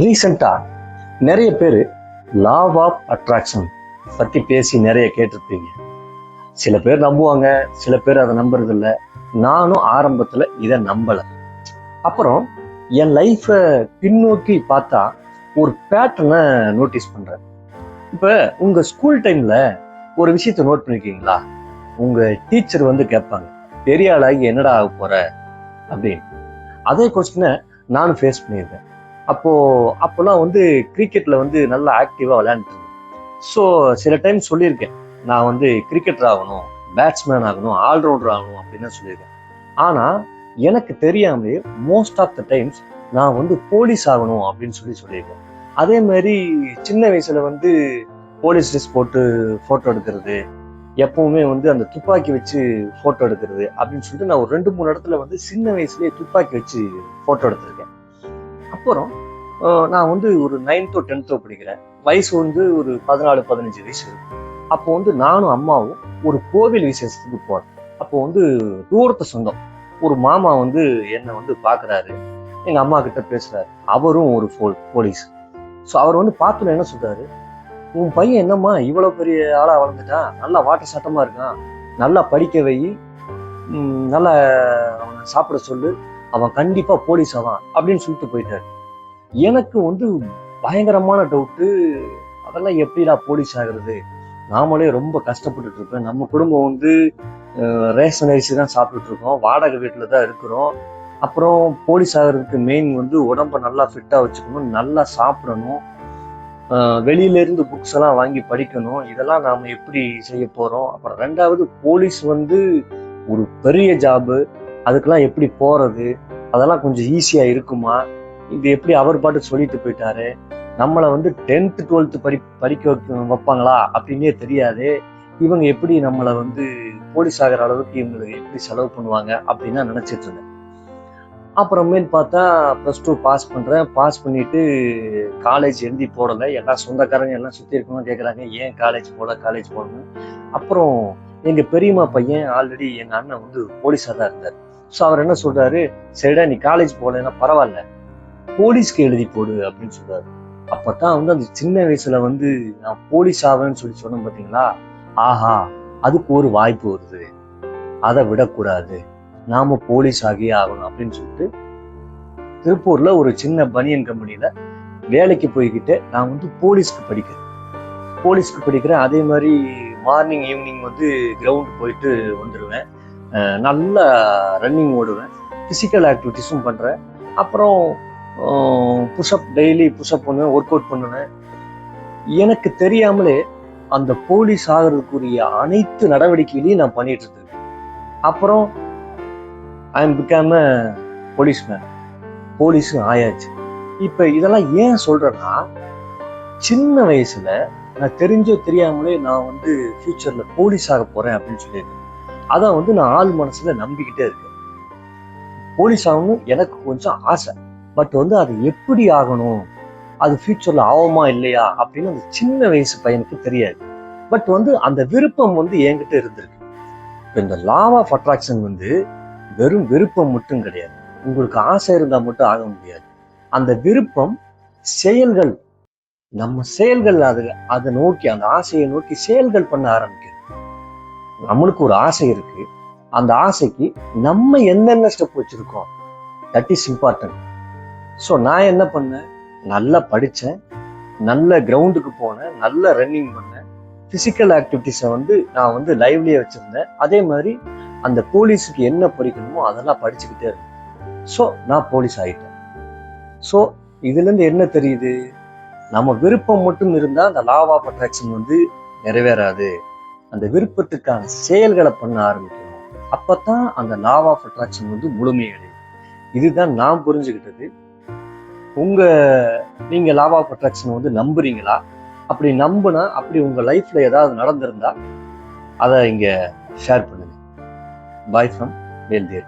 ரீசெண்டாக நிறைய பேர் லாவ் ஆஃப் அட்ராக்ஷன் பற்றி பேசி நிறைய கேட்டிருப்பீங்க. சில பேர் நம்புவாங்க, சில பேர் அதை நம்புறதில்ல. நானும் ஆரம்பத்தில் இதை நம்பலை. அப்புறம் என் லைஃப்பை பின்னோக்கி பார்த்தா ஒரு பேட்டர்னை நோட்டீஸ் பண்ணுறேன். இப்போ உங்கள் ஸ்கூல் டைமில் ஒரு விஷயத்தை நோட் பண்ணிருக்கீங்களா? உங்கள் டீச்சர் வந்து கேட்பாங்க, பெரிய ஆளாகி என்னடா ஆக போகிற அப்படின்னு. அதே கொஸ்டினை நானும் ஃபேஸ் பண்ணியிருக்கேன். அப்போல்லாம் வந்து கிரிக்கெட்டில் வந்து நல்லா ஆக்டிவாக விளையாண்டுருந்தேன். ஸோ சில டைம் சொல்லியிருக்கேன், நான் வந்து கிரிக்கெட்டர் ஆகணும், பேட்ஸ்மேன் ஆகணும், ஆல்ரவுண்டர் ஆகணும் அப்படின்னு தான் சொல்லியிருக்கேன். ஆனால் எனக்கு தெரியாமலே மோஸ்ட் ஆஃப் த டைம்ஸ் நான் வந்து போலீஸ் ஆகணும் அப்படின்னு சொல்லியிருக்கேன். அதே மாதிரி சின்ன வயசுல வந்து போலீஸ் ட்ரெஸ் போட்டு ஃபோட்டோ எடுக்கிறது, எப்பவுமே வந்து அந்த துப்பாக்கி வச்சு ஃபோட்டோ எடுக்கிறது அப்படின்னு சொல்லிட்டு நான் ஒரு 2-3 இடத்துல வந்து சின்ன வயசுலேயே துப்பாக்கி வச்சு ஃபோட்டோ எடுத்திருக்கேன். அப்புறம் நான் வந்து ஒரு 9th or 10th படிக்கிறேன். வயசு வந்து ஒரு 14-15 வயசு இருக்கும். அப்போ வந்து நானும் அம்மாவும் ஒரு கோவில் விசேஷத்துக்கு போறோம். அப்போ வந்து தூரத்து சொந்தம் ஒரு மாமா வந்து என்னை வந்து பார்க்குறாரு, எங்க அம்மா கிட்ட பேசுறாரு. அவரும் ஒரு போலீஸ். ஸோ அவர் வந்து பார்த்துன்னு என்ன சொல்றாரு, உன் பையன் என்னம்மா இவ்வளவு பெரிய ஆளா வளர்ந்துட்டான், நல்லா வாட்ட சட்டமா இருக்கான், நல்லா படிக்க வை, நல்லா அவனை சாப்பிட சொல்லு, அவன் கண்டிப்பா போலீஸ் ஆவான் அப்படின்னு சொல்லிட்டு போயிட்டாரு. எனக்கு வந்து பயங்கரமான டவுட்டு, அதெல்லாம் எப்படிடா போலீஸ் ஆகுறது? நாமளே ரொம்ப கஷ்டப்பட்டுட்டு இருக்கோம். நம்ம குடும்பம் வந்து ரேஷன் அரிசி தான் சாப்பிட்டுட்டு இருக்கோம், வாடகை வீட்டில் தான் இருக்கிறோம். அப்புறம் போலீஸ் ஆகிறதுக்கு மெயின் வந்து உடம்ப நல்லா ஃபிட்டா வச்சுக்கணும், நல்லா சாப்பிடணும், வெளியில இருந்து புக்ஸ் எல்லாம் வாங்கி படிக்கணும். இதெல்லாம் நாம எப்படி செய்ய போறோம்? அப்புறம் 2வது போலீஸ் வந்து ஒரு பெரிய ஜாபு, அதுக்கெல்லாம் எப்படி போறது? அதெல்லாம் கொஞ்சம் ஈஸியா இருக்குமா? இது எப்படி அவர் பாட்டு சொல்லிட்டு போயிட்டாரு, நம்மளை வந்து 10th 12th படிக்க வைப்பாங்களா அப்படின்னே தெரியாது. இவங்க எப்படி நம்மளை வந்து போலீஸ் ஆகிற அளவுக்கு இவங்களுக்கு எப்படி செலவு பண்ணுவாங்க அப்படின்னு தான் நினைச்சிட்டு இருந்தேன். அப்புறமேல் பார்த்தா +2 பாஸ் பண்றேன். பாஸ் பண்ணிட்டு காலேஜ் எழுதி போடலை. எல்லாம் சொந்தக்காரங்க எல்லாம் சுற்றி இருக்கணும் கேட்குறாங்க, ஏன் காலேஜ் போடணும். அப்புறம் எங்க பெரியம்மா பையன் ஆல்ரெடி எங்க அண்ணன் வந்து போலீஸாக தான் இருந்தார். ஸோ அவர் என்ன சொல்றாரு, சரிடா நீ காலேஜ் போகலைன்னா பரவாயில்ல, போலீஸ்க்கு எழுதி போடு அப்படின்னு சொல்றாரு. அப்பதான் வந்து அந்த சின்ன வயசுல வந்து நான் போலீஸ் ஆவேன்னு சொன்னேன் பார்த்தீங்களா, ஆஹா அதுக்கு ஒரு வாய்ப்பு வருது, அதை விடக்கூடாது, நாம போலீஸ் ஆகியே ஆகணும் அப்படின்னு சொல்லிட்டு திருப்பூர்ல ஒரு சின்ன பனியன் கம்பெனியில வேலைக்கு போய்கிட்டு நான் வந்து போலீஸ்க்கு படிக்கிறேன். அதே மாதிரி மார்னிங் ஈவினிங் வந்து கிரவுண்ட் போயிட்டு வந்துடுவேன். நல்ல ரன்னிங் ஓடுவேன், பிசிக்கல் ஆக்டிவிட்டிஸும் பண்றேன். அப்புறம் புஷ்அப், டெய்லி புஷ்அப் பண்ணுவேன், ஒர்க் அவுட் பண்ணுவேன். எனக்கு தெரியாமலே அந்த போலீஸ் ஆகிறதுக்குரிய அனைத்து நடவடிக்கைகளையும் நான் பண்ணிட்டு இருக்கேன். அப்புறம் I am become a policeman, போலீஸும் ஆயாச்சு. இப்ப இதெல்லாம் ஏன் சொல்றேன்னா, சின்ன வயசுல நான் தெரிஞ்சோ தெரியாமலே நான் வந்து ஃபியூச்சர்ல போலீஸ் ஆக போறேன் அப்படின்னு சொல்லியிருக்கேன். அதான் வந்து நான் ஆள் மனசுல நம்பிக்கிட்டே இருக்கேன். போலீஸ் ஆகணும் எனக்கு கொஞ்சம் ஆசை. பட் வந்து அது எப்படி ஆகணும், அது ஃபியூச்சர்ல ஆகுமா இல்லையா அப்படின்னு அந்த சின்ன வயசு பையனுக்கு தெரியாது. பட் வந்து அந்த விருப்பம் வந்து என்கிட்ட இருந்திருக்கு. இந்த லாவ் ஆஃப் அட்ராக்ஷன் வந்து வெறும் விருப்பம் மட்டும் கிடையாது. உங்களுக்கு ஆசை இருந்தா மட்டும் ஆக முடியாது. அந்த விருப்பம் செயல்கள், நம்ம செயல்கள் அதை நோக்கி, அந்த ஆசையை நோக்கி செயல்கள் பண்ண ஆரம்பிக்கிறது. நம்மளுக்கு ஒரு ஆசை இருக்கு, அந்த ஆசைக்கு நம்ம என்னென்ன ஸ்டெப் வச்சிருக்கோம், தட் இஸ் இம்பார்ட்டன்ட். ஸோ நான் என்ன பண்ணேன், நல்லா படித்தேன், நல்ல கிரவுண்டுக்கு போனேன், நல்ல ரன்னிங் பண்ணேன், பிசிக்கல் ஆக்டிவிட்டிஸை வந்து நான் வந்து லைவ்லியே வச்சிருந்தேன். அதே மாதிரி அந்த போலீஸுக்கு என்ன படிக்கணுமோ அதெல்லாம் படிச்சுக்கிட்டே இருந்தேன். ஸோ நான் போலீஸ் ஆகிட்டேன். ஸோ இதுலேருந்து என்ன தெரியுது, நம்ம விருப்பம் மட்டும் இருந்தால் அந்த லாவ் ஆஃப் அட்ராக்ஷன் வந்து நிறைவேறாது. அந்த விருப்பத்துக்கான செயல்களை பண்ண ஆரம்பிக்கணும். அப்பதான் அந்த லாவ் ஆஃப் அட்ராக்ஷன் வந்து முழுமையடையும். இதுதான் நான் புரிஞ்சுக்கிட்டது. நீங்க லாவ் ஆஃப் அட்ராக்ஷன் வந்து நம்புறீங்களா? அப்படி நம்புனா, அப்படி உங்க லைஃப்ல ஏதாவது நடந்திருந்தா அதை இங்க ஷேர் பண்ணுங்க. Bye from வேல்தேவ்.